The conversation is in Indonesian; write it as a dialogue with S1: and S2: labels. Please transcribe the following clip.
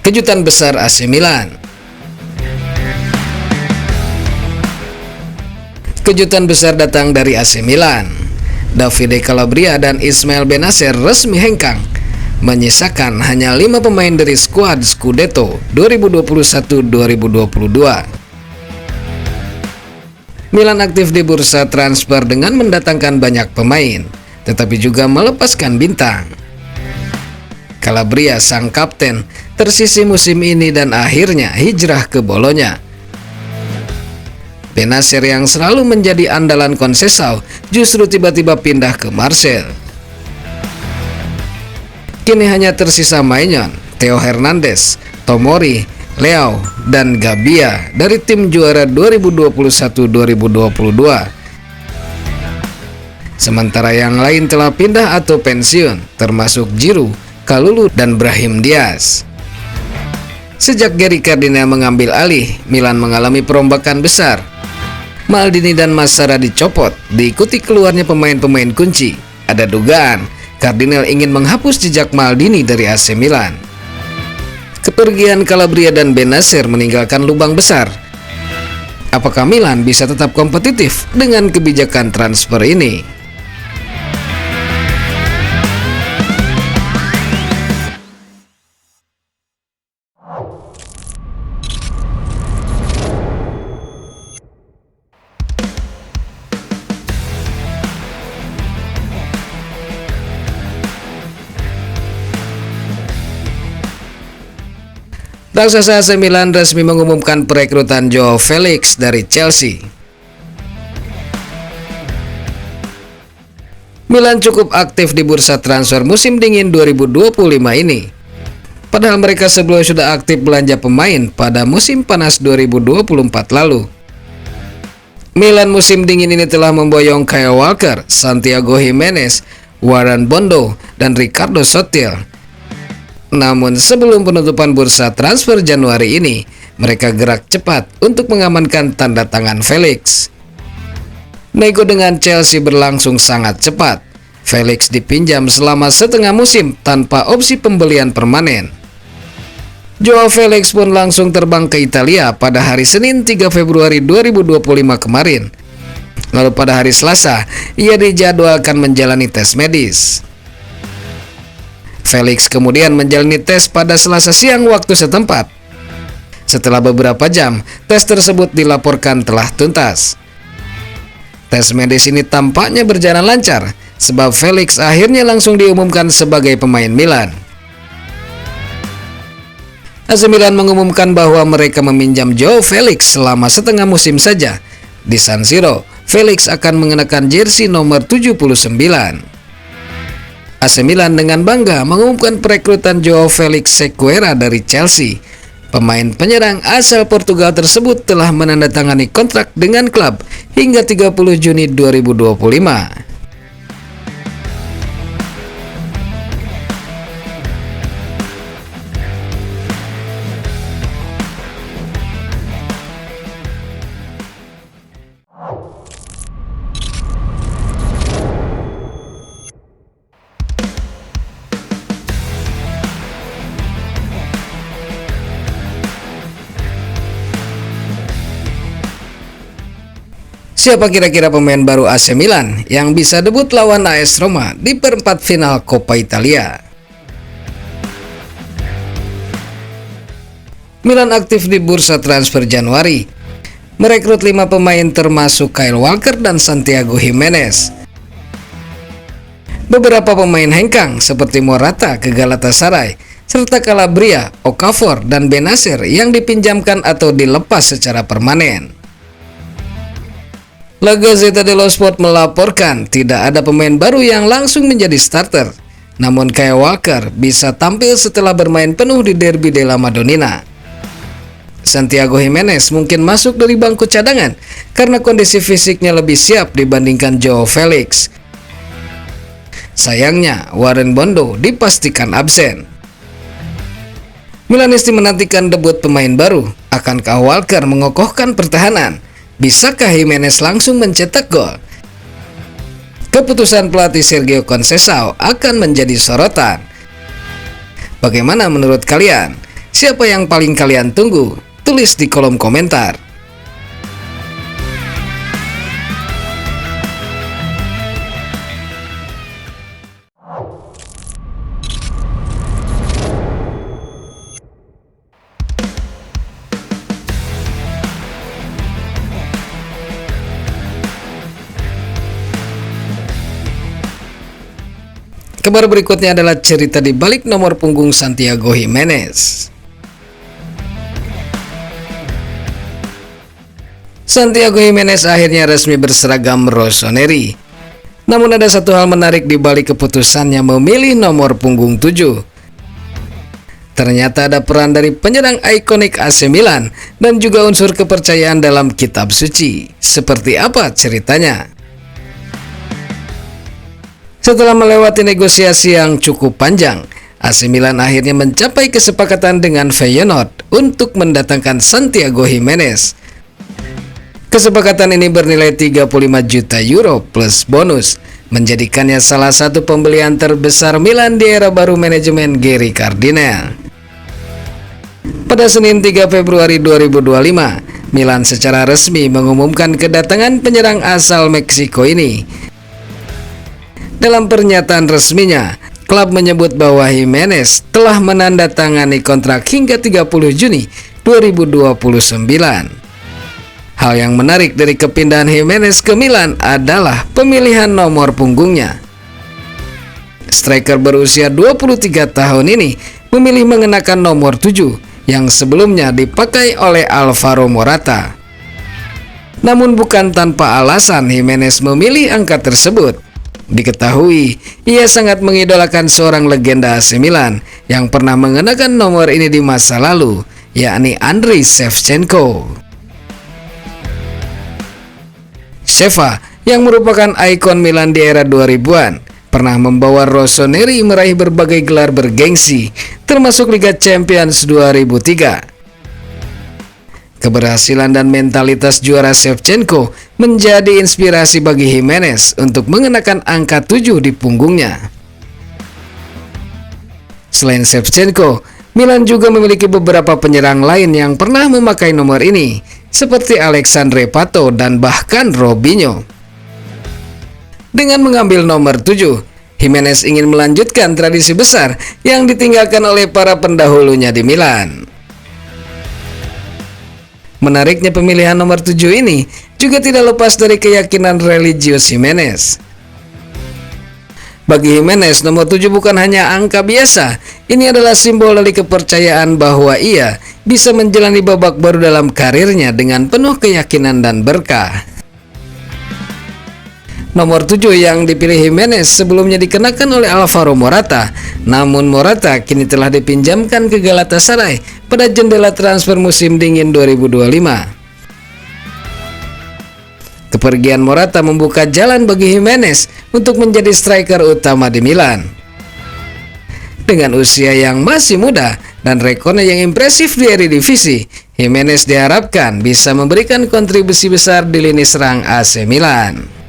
S1: Kejutan besar AC Milan. Kejutan besar datang dari AC Milan. Davide Calabria dan Ismail Bennacer resmi hengkang, menyisakan hanya 5 pemain dari skuad Scudetto 2021-2022. Milan aktif di bursa transfer dengan mendatangkan banyak pemain, tetapi juga melepaskan bintang. Calabria, sang kapten, tersisih musim ini dan akhirnya hijrah ke Bolonya. Bennacer yang selalu menjadi andalan Conceição justru tiba-tiba pindah ke Marseille. Kini hanya tersisa Maignan, Theo Hernandez, Tomori, Leao, dan Gabia dari tim juara 2021-2022. Sementara yang lain telah pindah atau pensiun, termasuk Giroud, Kalulu, dan Brahim Diaz. Sejak Gary Cardinale mengambil alih, Milan mengalami perombakan besar. Maldini dan Massara dicopot, diikuti keluarnya pemain-pemain kunci. Ada dugaan Cardinale ingin menghapus jejak Maldini dari AC Milan. Kepergian Calabria dan Bennacer meninggalkan lubang besar. Apakah Milan bisa tetap kompetitif dengan kebijakan transfer ini? Raksasa AC Milan resmi mengumumkan perekrutan Joao Felix dari Chelsea. Milan cukup aktif di bursa transfer musim dingin 2025 ini. Padahal mereka sebelumnya sudah aktif belanja pemain pada musim panas 2024 lalu. Milan musim dingin ini telah memboyong Kyle Walker, Santiago Gimenez, Warren Bondo, dan Ricardo Sottil. Namun sebelum penutupan bursa transfer Januari ini, mereka gerak cepat untuk mengamankan tanda tangan Felix. Nego dengan Chelsea berlangsung sangat cepat. Felix dipinjam selama setengah musim tanpa opsi pembelian permanen. Joao Felix pun langsung terbang ke Italia pada hari Senin 3 Februari 2025 kemarin. Lalu pada hari Selasa, ia dijadwalkan menjalani tes medis. Felix kemudian menjalani tes pada Selasa siang waktu setempat. Setelah beberapa jam, tes tersebut dilaporkan telah tuntas. Tes medis ini tampaknya berjalan lancar, sebab Felix akhirnya langsung diumumkan sebagai pemain Milan. AC Milan mengumumkan bahwa mereka meminjam Joao Felix selama setengah musim saja. Di San Siro, Felix akan mengenakan jersey nomor 79. AC Milan dengan bangga mengumumkan perekrutan Joao Felix Sequeira dari Chelsea. Pemain penyerang asal Portugal tersebut telah menandatangani kontrak dengan klub hingga 30 Juni 2025. Siapa kira-kira pemain baru AC Milan yang bisa debut lawan AS Roma di perempat final Coppa Italia? Milan aktif di bursa transfer Januari, merekrut 5 pemain termasuk Kyle Walker dan Santiago Gimenez. Beberapa pemain hengkang seperti Morata ke Galatasaray, serta Calabria, Okafor, dan Bennacer yang dipinjamkan atau dilepas secara permanen. La Gazzetta dello Sport melaporkan tidak ada pemain baru yang langsung menjadi starter. Namun Kyle Walker bisa tampil setelah bermain penuh di Derby della Madonnina. Santiago Gimenez mungkin masuk dari bangku cadangan karena kondisi fisiknya lebih siap dibandingkan Joao Felix. Sayangnya, Warren Bondo dipastikan absen. Milanisti menantikan debut pemain baru. Akankah Walker mengokohkan pertahanan? Bisakah Gimenez langsung mencetak gol? Keputusan pelatih Sergio Conceição akan menjadi sorotan. Bagaimana menurut kalian? Siapa yang paling kalian tunggu? Tulis di kolom komentar. Kabar berikutnya adalah cerita di balik nomor punggung Santiago Giménez. Santiago Giménez akhirnya resmi berseragam Rossoneri. Namun ada satu hal menarik di balik keputusannya memilih nomor punggung 7. Ternyata ada peran dari penyerang ikonik AC Milan dan juga unsur kepercayaan dalam kitab suci. Seperti apa ceritanya? Setelah melewati negosiasi yang cukup panjang, AC Milan akhirnya mencapai kesepakatan dengan Feyenoord untuk mendatangkan Santiago Giménez. Kesepakatan ini bernilai 35 juta euro plus bonus, menjadikannya salah satu pembelian terbesar Milan di era baru manajemen Geri Cardinale. Pada Senin 3 Februari 2025, Milan secara resmi mengumumkan kedatangan penyerang asal Meksiko ini. Dalam pernyataan resminya, klub menyebut bahwa Giménez telah menandatangani kontrak hingga 30 Juni 2029. Hal yang menarik dari kepindahan Giménez ke Milan adalah pemilihan nomor punggungnya. Striker berusia 23 tahun ini memilih mengenakan nomor 7 yang sebelumnya dipakai oleh Alvaro Morata. Namun bukan tanpa alasan Giménez memilih angka tersebut. Diketahui, ia sangat mengidolakan seorang legenda AC Milan yang pernah mengenakan nomor ini di masa lalu, yakni Andriy Shevchenko. Sheva, yang merupakan ikon Milan di era 2000-an, pernah membawa Rossoneri meraih berbagai gelar bergengsi, termasuk Liga Champions 2003. Keberhasilan dan mentalitas juara Shevchenko menjadi inspirasi bagi Giménez untuk mengenakan angka 7 di punggungnya. Selain Shevchenko, Milan juga memiliki beberapa penyerang lain yang pernah memakai nomor ini, seperti Alexandre Pato dan bahkan Robinho. Dengan mengambil nomor 7, Giménez ingin melanjutkan tradisi besar yang ditinggalkan oleh para pendahulunya di Milan. Menariknya pemilihan nomor 7 ini juga tidak lepas dari keyakinan religius Giménez. Bagi Giménez, nomor 7 bukan hanya angka biasa. Ini adalah simbol dari kepercayaan bahwa ia bisa menjalani babak baru dalam karirnya dengan penuh keyakinan dan berkah. Nomor 7 yang dipilih Giménez sebelumnya dikenakan oleh Alvaro Morata, namun Morata kini telah dipinjamkan ke Galatasaray pada jendela transfer musim dingin 2025. Kepergian Morata membuka jalan bagi Giménez untuk menjadi striker utama di Milan. Dengan usia yang masih muda dan rekornya yang impresif di Eredivisie, Giménez diharapkan bisa memberikan kontribusi besar di lini serang AC Milan.